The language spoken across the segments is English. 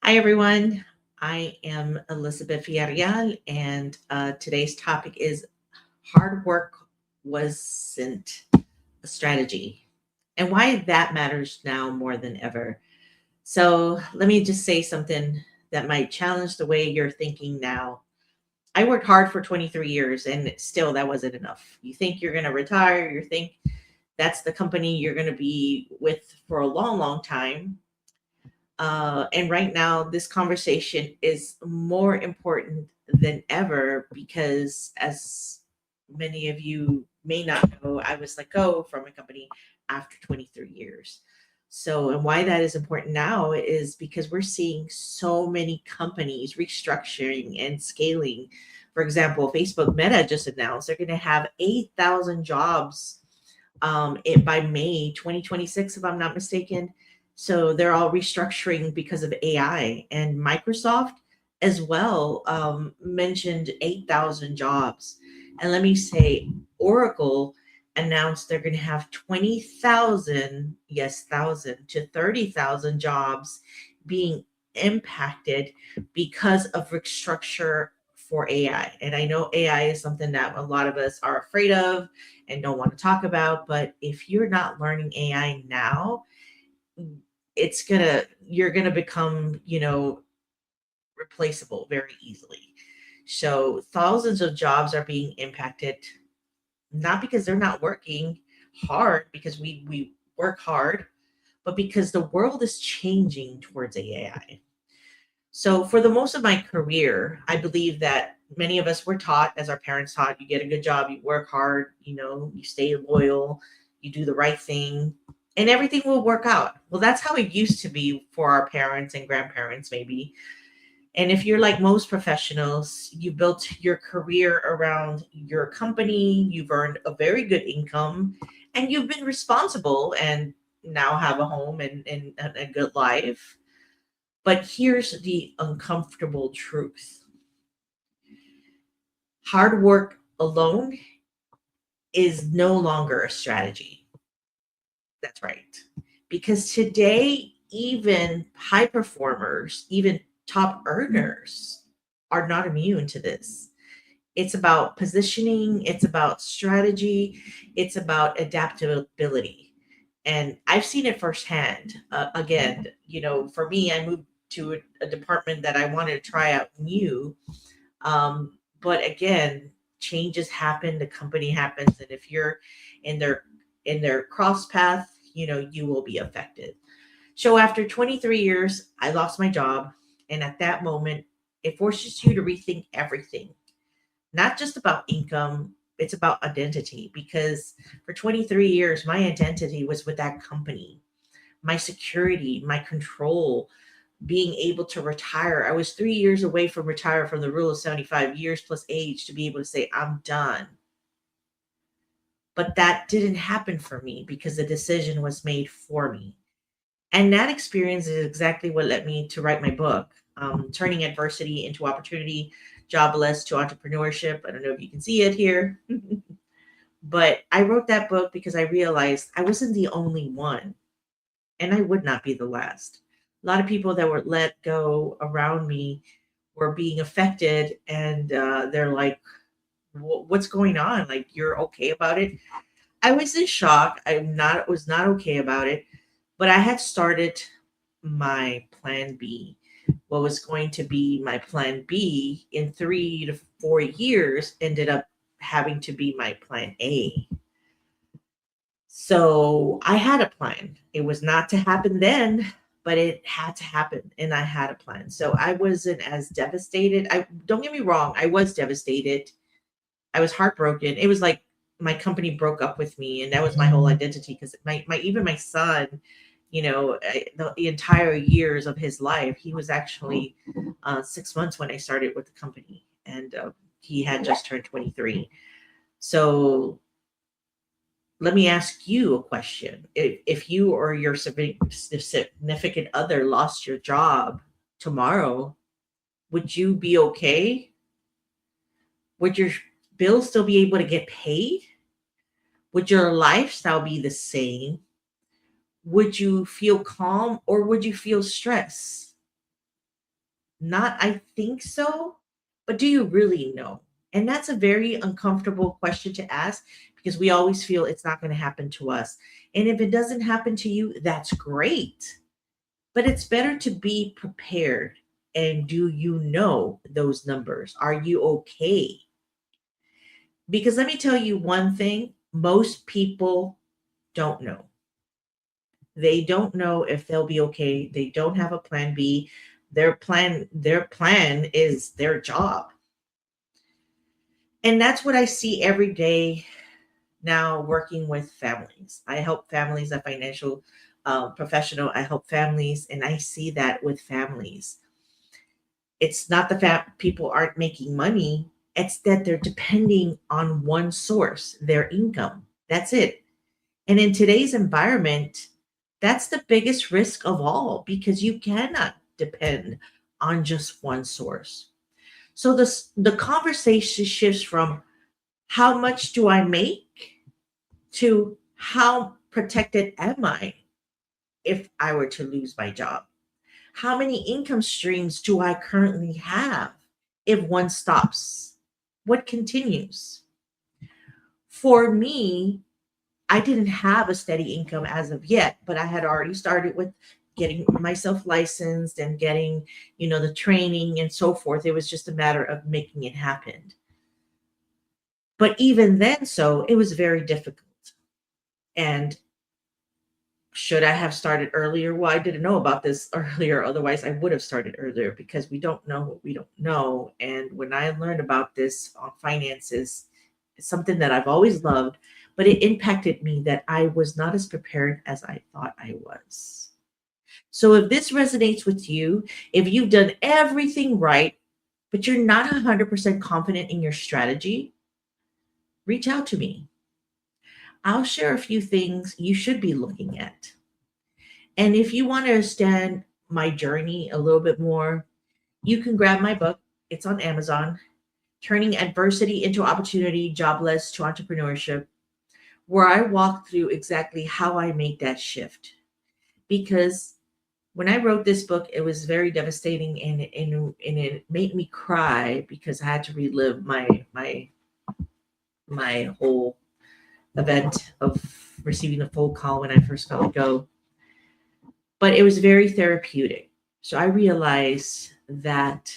Hi, everyone. I am Elizabeth Villarreal, and today's topic is hard work wasn't a strategy, and why that matters now more than ever. So, let me just say something that might challenge the way you're thinking now. I worked hard for 23 years, and still that wasn't enough. You think you're going to retire, you think that's the company you're going to be with for a long, long time. And right now, this conversation is more important than ever because, as many of you may not know, I was let go from a company after 23 years. So, and why that is important now is because we're seeing so many companies restructuring and scaling. For example, Facebook Meta just announced they're going to have 8,000 jobs by May 2026, if I'm not mistaken. So they're all restructuring because of AI. And Microsoft as well mentioned 8,000 jobs. And let me say, Oracle announced they're going to have 20,000, yes, 1,000 to 30,000 jobs being impacted because of restructure for AI. And I know AI is something that a lot of us are afraid of and don't want to talk about. But if you're not learning AI now, you're gonna become, replaceable very easily. So thousands of jobs are being impacted, not because they're not working hard, because we work hard, but because the world is changing towards AI. So for the most of my career, I believe that many of us were taught, as our parents taught, you get a good job, you work hard, you stay loyal, you do the right thing, and everything will work out. Well, that's how it used to be for our parents and grandparents, maybe. And if you're like most professionals, you built your career around your company, you've earned a very good income, and you've been responsible and now have a home and a good life. But here's the uncomfortable truth: hard work alone is no longer a strategy. That's right. Because today, even high performers, even top earners, are not immune to this. It's about positioning, it's about strategy, it's about adaptability. And I've seen it firsthand. Again, for me, I moved to a department that I wanted to try out new. But again, changes happen, the company happens, and if you're in their cross path, you will be affected. So after 23 years, I lost my job, and at that moment, it forces you to rethink everything. Not just about income, it's about identity, because for 23 years my identity was with that company. My security, my control, being able to retire. I was 3 years away from retire from the rule of 75 years plus age to be able to say, I'm done. But that didn't happen for me because the decision was made for me. And that experience is exactly what led me to write my book, Turning Adversity into Opportunity, Jobless to Entrepreneurship. I don't know if you can see it here. But I wrote that book because I realized I wasn't the only one, and I would not be the last. A lot of people that were let go around me were being affected, and they're like, What's going on? Like, you're okay about it?" I was in shock. Was not okay about it, but I had started my plan B. What was going to be my plan B in 3 to 4 years ended up having to be my plan A. So I had a plan. It was not to happen then, but it had to happen, and I had a plan. So I wasn't as devastated. I Don't get me wrong, I was devastated. I was heartbroken. It was like my company broke up with me, and that was my whole identity. Because my even my son, the entire years of his life, he was actually 6 months when I started with the company, and he had just turned 23. So let me ask you a question. If you or your significant other lost your job tomorrow, would you be okay? Would your bills still be able to get paid? Would your lifestyle be the same? Would you feel calm or would you feel stress? Not, I think so, but do you really know? And that's a very uncomfortable question to ask because we always feel it's not going to happen to us. And if it doesn't happen to you, that's great. But it's better to be prepared. And do you know those numbers? Are you okay? Because let me tell you one thing, most people don't know. They don't know if they'll be okay. They don't have a plan B. Their plan is their job. And that's what I see every day now working with families. I help families, a financial professional. I help families, and I see that with families. It's not the fact people aren't making money, it's that they're depending on one source, their income. That's it. And in today's environment, that's the biggest risk of all because you cannot depend on just one source. So the conversation shifts from how much do I make to how protected am I if I were to lose my job? How many income streams do I currently have if one stops? What continues? For me, I didn't have a steady income as of yet, but I had already started with getting myself licensed and getting, the training and so forth. It was just a matter of making it happen. But even then, so it was very difficult. And should I have started earlier? Well, I didn't know about this earlier. Otherwise, I would have started earlier because we don't know what we don't know. And when I learned about this on finances, it's something that I've always loved, but it impacted me that I was not as prepared as I thought I was. So if this resonates with you, if you've done everything right, but you're not 100% confident in your strategy, reach out to me. I'll share a few things you should be looking at. And if you want to understand my journey a little bit more, you can grab my book. It's on Amazon, Turning Adversity into Opportunity, Jobless to Entrepreneurship, where I walk through exactly how I made that shift. Because when I wrote this book, it was very devastating and it made me cry because I had to relive my whole event of receiving a phone call when I first got let go. But it was very therapeutic. So I realized that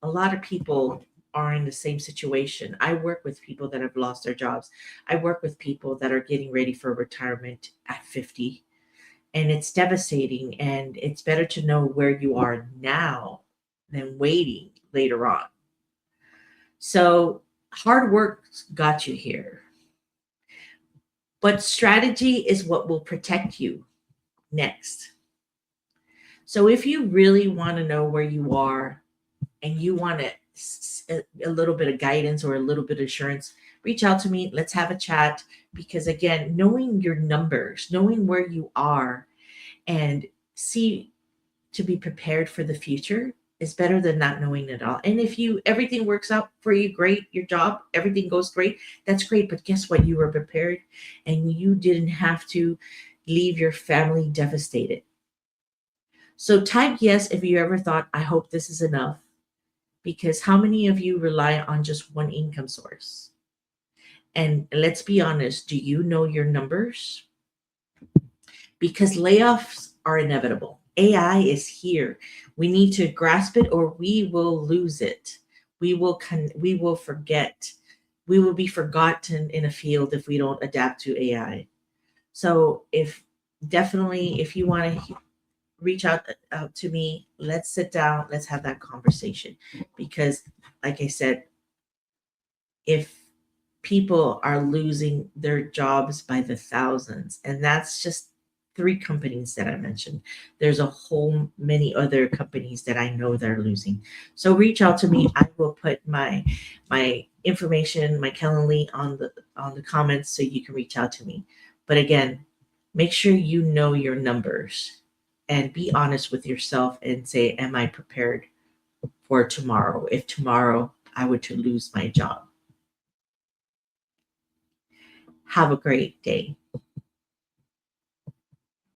a lot of people are in the same situation. I work with people that have lost their jobs. I work with people that are getting ready for retirement at 50. And it's devastating. And it's better to know where you are now than waiting later on. So hard work got you here. But strategy is what will protect you next. So if you really want to know where you are and you want a little bit of guidance or a little bit of assurance, reach out to me. Let's have a chat. Because again, knowing your numbers, knowing where you are, and see to be prepared for the future is better than not knowing it all. And if everything works out for you, great, your job, everything goes great, that's great. But guess what? You were prepared and you didn't have to leave your family devastated. So type yes if you ever thought, I hope this is enough. Because how many of you rely on just one income source? And let's be honest, do you know your numbers? Because layoffs are inevitable. AI is here. We need to grasp it or we will lose it. We will forget. We will be forgotten in a field if we don't adapt to AI. So if you want to reach out to me, let's sit down, let's have that conversation. Because like I said, if people are losing their jobs by the thousands, and that's just three companies that I mentioned. There's a whole many other companies that I know that are losing. So reach out to me. I will put my information, my Calendly on the comments so you can reach out to me. But again, make sure you know your numbers and be honest with yourself and say, am I prepared for tomorrow if tomorrow I were to lose my job? Have a great day.